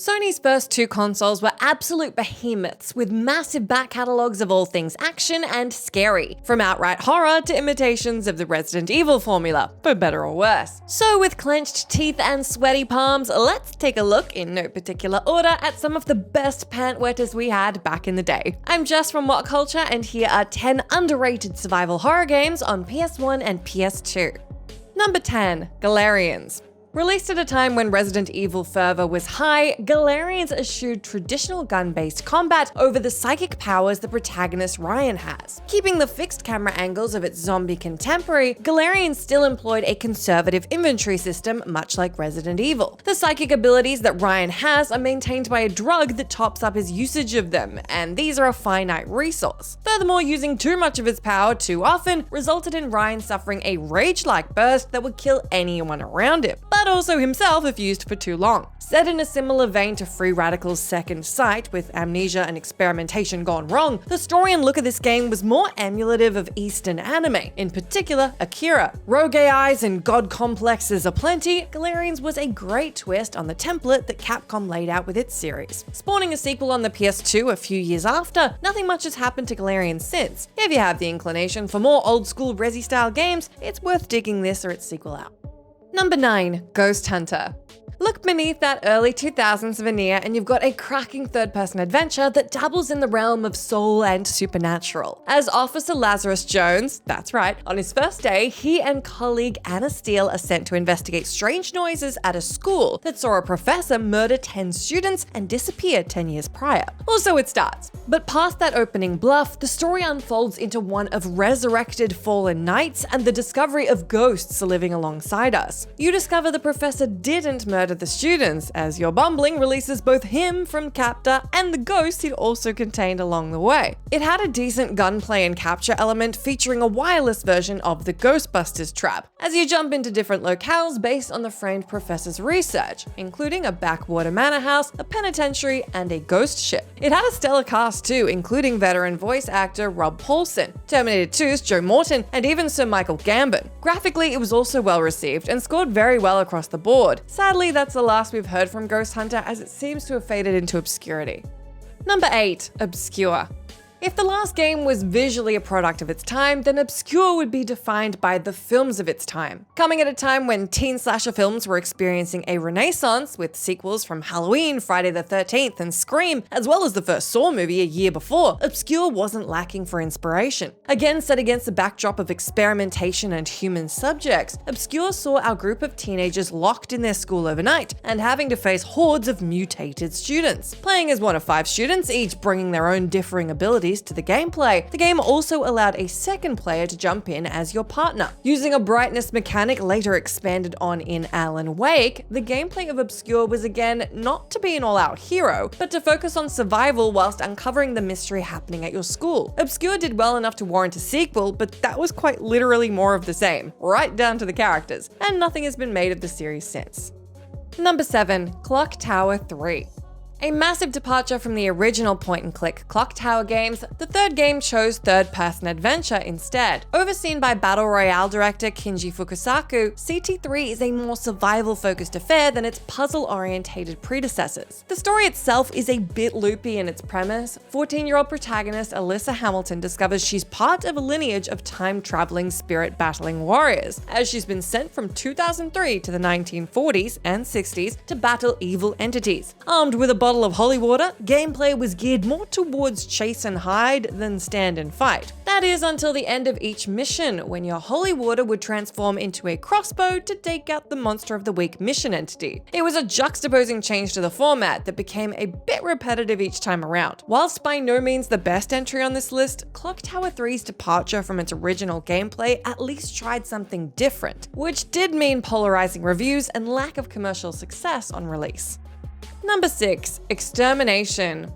Sony's first two consoles were absolute behemoths with massive back catalogues of all things action and scary, from outright horror to imitations of the Resident Evil formula, for better or worse. So with clenched teeth and sweaty palms, let's take a look, in no particular order, at some of the best pant wetters we had back in the day. I'm Jess from WhatCulture, and here are 10 underrated survival horror games on PS1 and PS2. Number 10, Garans. Released at a time when Resident Evil fervor was high, Garans eschewed traditional gun-based combat over the psychic powers the protagonist Ryan has. Keeping the fixed camera angles of its zombie contemporary, Garans still employed a conservative inventory system much like Resident Evil. The psychic abilities that Ryan has are maintained by a drug that tops up his usage of them, and these are a finite resource. Furthermore, using too much of his power too often resulted in Ryan suffering a rage-like burst that would kill anyone around him, but also himself if used for too long. Set in a similar vein to Free Radical's Second Sight, with amnesia and experimentation gone wrong, the story and look of this game was more emulative of Eastern anime, in particular Akira. Rogue AIs and god complexes aplenty, Garans was a great twist on the template that Capcom laid out with its series. Spawning a sequel on the PS2 a few years after, nothing much has happened to Garans since. If you have the inclination for more old-school Resi-style games, it's worth digging this or its sequel out. Number 9, Ghost Hunter. Look beneath that early 2000s veneer and you've got a cracking third-person adventure that dabbles in the realm of soul and supernatural. As Officer Lazarus Jones, that's right, on his first day, he and colleague Anna Steele are sent to investigate strange noises at a school that saw a professor murder 10 students and disappear 10 years prior. Also it starts. But past that opening bluff, the story unfolds into one of resurrected fallen knights and the discovery of ghosts living alongside us. You discover the professor didn't murder the students, as your bumbling releases both him from captor and the ghost he'd also contained along the way. It had a decent gunplay and capture element featuring a wireless version of the Ghostbusters trap, as you jump into different locales based on the framed professor's research, including a backwater manor house, a penitentiary, and a ghost ship. It had a stellar cast too, including veteran voice actor Rob Paulsen, Terminator 2's Joe Morton, and even Sir Michael Gambon. Graphically, it was also well received and scored very well across the board. Sadly, that's the last we've heard from Ghost Hunter, as it seems to have faded into obscurity. Number 8, Obscure. If the last game was visually a product of its time, then Obscure would be defined by the films of its time. Coming at a time when teen slasher films were experiencing a renaissance, with sequels from Halloween, Friday the 13th, and Scream, as well as the first Saw movie a year before, Obscure wasn't lacking for inspiration. Again, set against the backdrop of experimentation and human subjects, Obscure saw our group of teenagers locked in their school overnight and having to face hordes of mutated students. Playing as one of 5 students, each bringing their own differing abilities to the gameplay, the game also allowed a second player to jump in as your partner. Using a brightness mechanic later expanded on in Alan Wake, the gameplay of Obscure was again not to be an all-out hero, but to focus on survival whilst uncovering the mystery happening at your school. Obscure did well enough to warrant a sequel, but that was quite literally more of the same, right down to the characters, and nothing has been made of the series since. Number 7, Clock Tower 3. A massive departure from the original point-and-click Clock Tower games, the third game chose third-person adventure instead. Overseen by Battle Royale director Kinji Fukasaku, CT3 is a more survival-focused affair than its puzzle-orientated predecessors. The story itself is a bit loopy in its premise. 14-year-old protagonist Alyssa Hamilton discovers she's part of a lineage of time-traveling, spirit-battling warriors, as she's been sent from 2003 to the 1940s and 60s to battle evil entities. Armed with a bottle of holy water, gameplay was geared more towards chase and hide than stand and fight. That is until the end of each mission, when your holy water would transform into a crossbow to take out the monster of the week mission entity. It was a juxtaposing change to the format that became a bit repetitive each time around. Whilst by no means the best entry on this list, Clock Tower 3's departure from its original gameplay at least tried something different, which did mean polarizing reviews and lack of commercial success on release. Number 6, Extermination.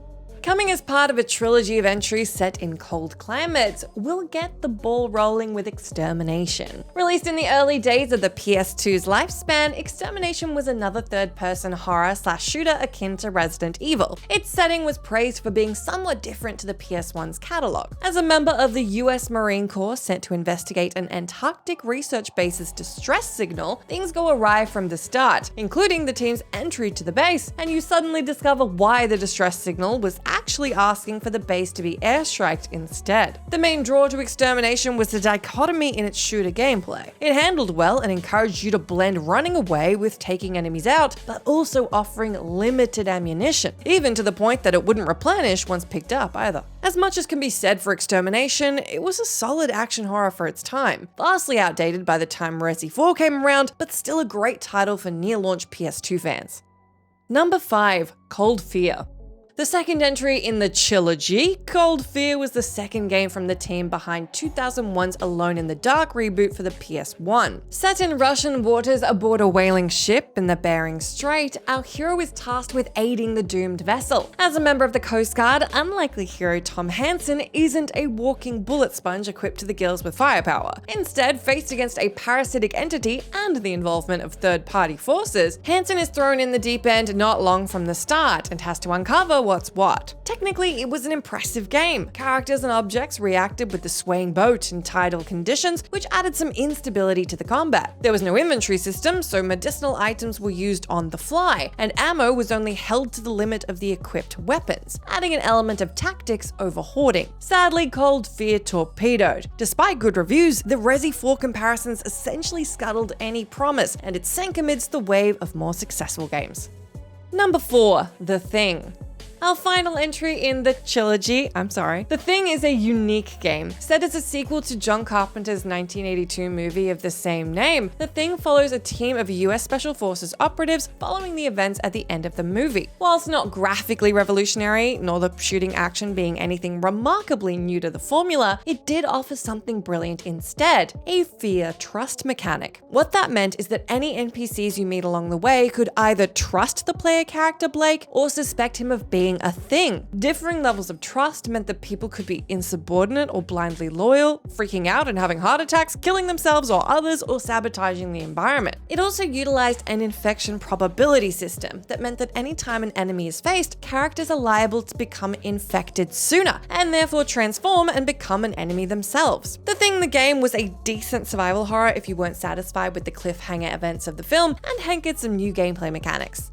Coming as part of a trilogy of entries set in cold climates, we'll get the ball rolling with Extermination. Released in the early days of the PS2's lifespan, Extermination was another third-person horror/shooter akin to Resident Evil. Its setting was praised for being somewhat different to the PS1's catalog. As a member of the US Marine Corps sent to investigate an Antarctic research base's distress signal, things go awry from the start, including the team's entry to the base, and you suddenly discover why the distress signal was actually asking for the base to be airstriked instead. The main draw to Extermination was the dichotomy in its shooter gameplay. It handled well and encouraged you to blend running away with taking enemies out, but also offering limited ammunition, even to the point that it wouldn't replenish once picked up either. As much as can be said for Extermination, it was a solid action horror for its time, vastly outdated by the time Resi 4 came around, but still a great title for near-launch PS2 fans. Number 5. Cold Fear. The second entry in the trilogy, Cold Fear was the second game from the team behind 2001's Alone in the Dark reboot for the PS1. Set in Russian waters aboard a whaling ship in the Bering Strait, our hero is tasked with aiding the doomed vessel. As a member of the Coast Guard, unlikely hero Tom Hansen isn't a walking bullet sponge equipped to the gills with firepower. Instead, faced against a parasitic entity and the involvement of third-party forces, Hansen is thrown in the deep end not long from the start and has to uncover what's what. Technically, it was an impressive game. Characters and objects reacted with the swaying boat and tidal conditions, which added some instability to the combat. There was no inventory system, so medicinal items were used on the fly, and ammo was only held to the limit of the equipped weapons, adding an element of tactics over hoarding. Sadly, Cold Fear torpedoed. Despite good reviews, the Resi 4 comparisons essentially scuttled any promise, and it sank amidst the wave of more successful games. Number 4. The Thing. Our final entry in the trilogy, The Thing is a unique game. Set as a sequel to John Carpenter's 1982 movie of the same name, The Thing follows a team of US Special Forces operatives following the events at the end of the movie. Whilst not graphically revolutionary, nor the shooting action being anything remarkably new to the formula, it did offer something brilliant instead, a fear-trust mechanic. What that meant is that any NPCs you meet along the way could either trust the player character Blake or suspect him of being a thing. Differing levels of trust meant that people could be insubordinate or blindly loyal, freaking out and having heart attacks, killing themselves or others, or sabotaging the environment. It also utilized an infection probability system that meant that anytime an enemy is faced, characters are liable to become infected sooner, and therefore transform and become an enemy themselves. The Thing, the game, was a decent survival horror if you weren't satisfied with the cliffhanger events of the film, and hankered some new gameplay mechanics.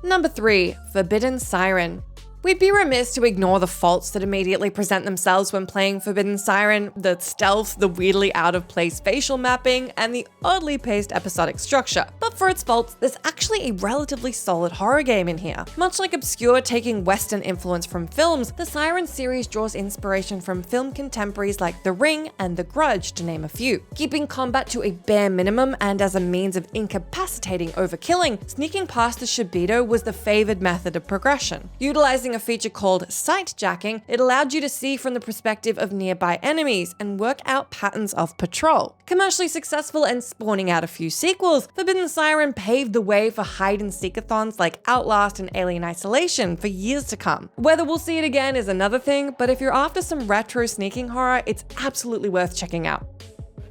Number 3. Forbidden Siren. We'd be remiss to ignore the faults that immediately present themselves when playing Forbidden Siren: the stealth, the weirdly out-of-place facial mapping, and the oddly paced episodic structure. But for its faults, there's actually a relatively solid horror game in here. Much like Obscure taking Western influence from films, the Siren series draws inspiration from film contemporaries like The Ring and The Grudge, to name a few. Keeping combat to a bare minimum and as a means of incapacitating overkilling, sneaking past the Shibito was the favored method of progression. Utilizing a feature called sight jacking, it allowed you to see from the perspective of nearby enemies and work out patterns of patrol. Commercially successful and spawning out a few sequels, Forbidden Siren paved the way for hide-and-seek-a-thons like Outlast and Alien Isolation for years to come. Whether we'll see it again is another thing, but if you're after some retro sneaking horror, it's absolutely worth checking out.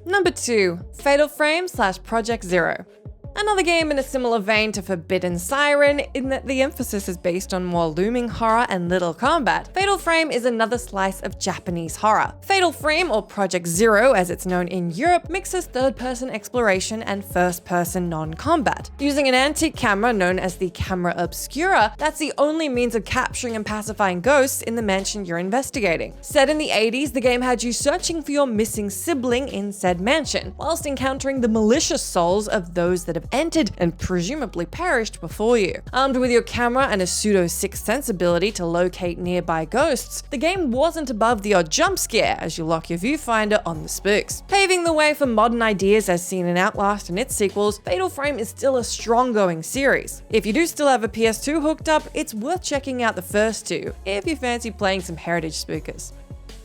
Number 2. Fatal Frame / Project Zero. Another game in a similar vein to Forbidden Siren, in that the emphasis is based on more looming horror and little combat. Fatal Frame is another slice of Japanese horror. Fatal Frame, or Project Zero as it's known in Europe, mixes third-person exploration and first-person non-combat. Using an antique camera known as the camera obscura, that's the only means of capturing and pacifying ghosts in the mansion you're investigating. Set in the 80s, the game had you searching for your missing sibling in said mansion, whilst encountering the malicious souls of those that have entered and presumably perished before you. Armed with your camera and a pseudo-sixth sense ability to locate nearby ghosts, the game wasn't above the odd jump scare as you lock your viewfinder on the spooks. Paving the way for modern ideas as seen in Outlast and its sequels, Fatal Frame is still a strong-going series. If you do still have a PS2 hooked up, it's worth checking out the first two, if you fancy playing some heritage spookers.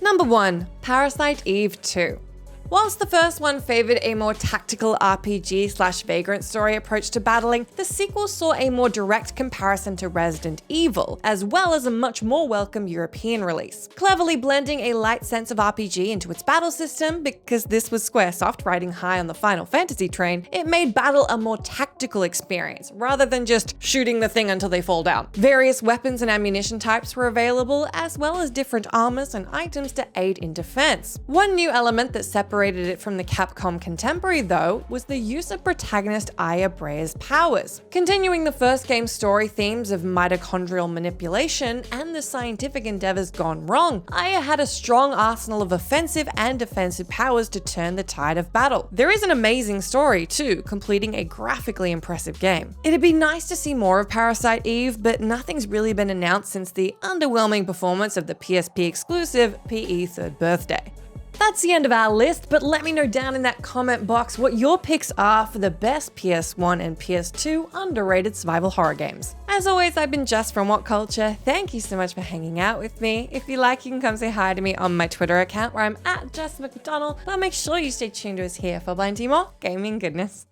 Number 1. Parasite Eve 2. Whilst the first one favored a more tactical RPG/vagrant story approach to battling, the sequel saw a more direct comparison to Resident Evil, as well as a much more welcome European release. Cleverly blending a light sense of RPG into its battle system, because this was Squaresoft riding high on the Final Fantasy train, it made battle a more tactical experience, rather than just shooting the thing until they fall down. Various weapons and ammunition types were available, as well as different armors and items to aid in defense. One new element that separated it from the Capcom contemporary, though, was the use of protagonist Aya Brea's powers. Continuing the first game's story themes of mitochondrial manipulation and the scientific endeavors gone wrong, Aya had a strong arsenal of offensive and defensive powers to turn the tide of battle. There is an amazing story, too, completing a graphically impressive game. It'd be nice to see more of Parasite Eve, but nothing's really been announced since the underwhelming performance of the PSP exclusive PE Third Birthday. That's the end of our list, but let me know down in that comment box what your picks are for the best PS1 and PS2 underrated survival horror games. As always, I've been Jess from WhatCulture. Thank you so much for hanging out with me. If you like, you can come say hi to me on my Twitter account where I'm at Jess McDonald, but make sure you stay tuned to us here for plenty more gaming goodness.